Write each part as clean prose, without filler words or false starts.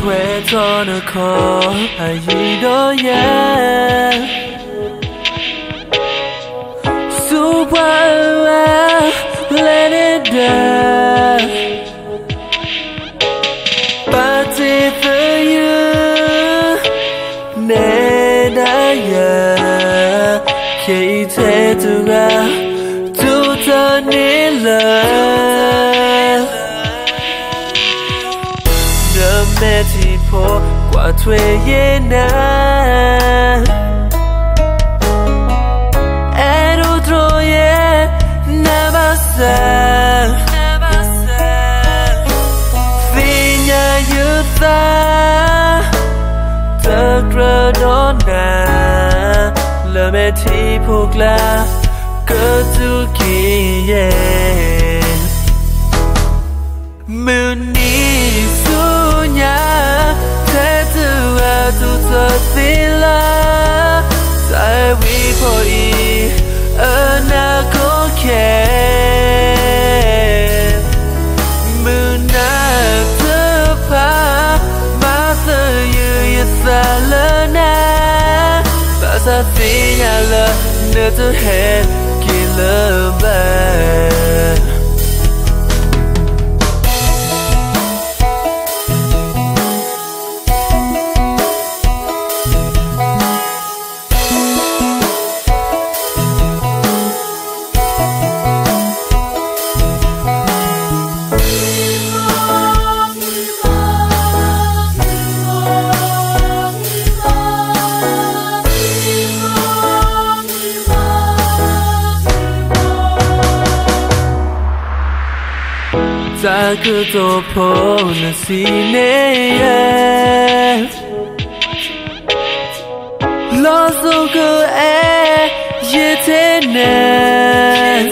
quê cho nó khó ai gì đó nhé su qua let it down party for you nè đã giờ khi thế tu ra tu ta ní lời đỡ mẹ thì phố qua thuê ye na edo troye na basa vinya yuta ta gra dona le mẹ thì phố la cơ tu kia muni sunya thế tu a tu ta tila sai vi poi ana ko ke muna tu pa ma tu yu salana ba sa finya la ne tu he ki le ba ta cứ tô phố là xí nè lo dù cứ như thế nè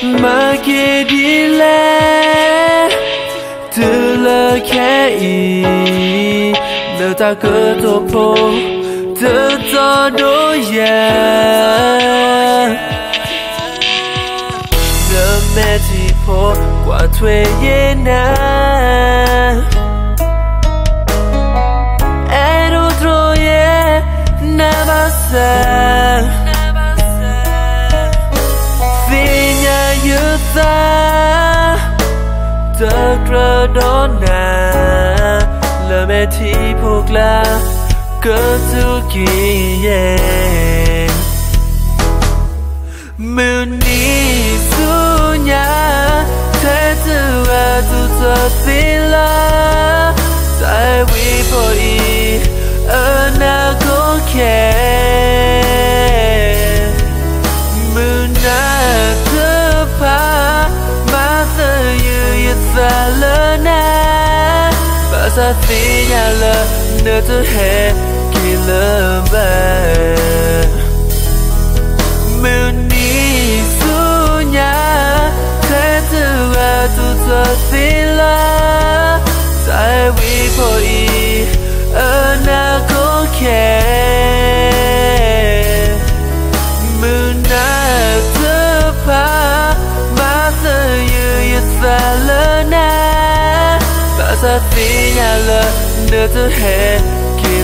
mà kia đi lẽ từ lời khẽ ý nếu ta cứ tô phố từ gió đôi mẹ thì phố qua thuê ye na edo troye na basa vinya yuta ta gra dona le mẹ thì phố la cơ tu kia muni sunya thế tu a tu ta tila sai vi poi ana ko ke muna tu pa ma tu yu salana ba sa finya la ne tu he ki le ba muni sunya thế tu a tu ta tila sai vi poi ana ko ke muna tu pa ma tu yu salana ba sa finya la ne tu he ki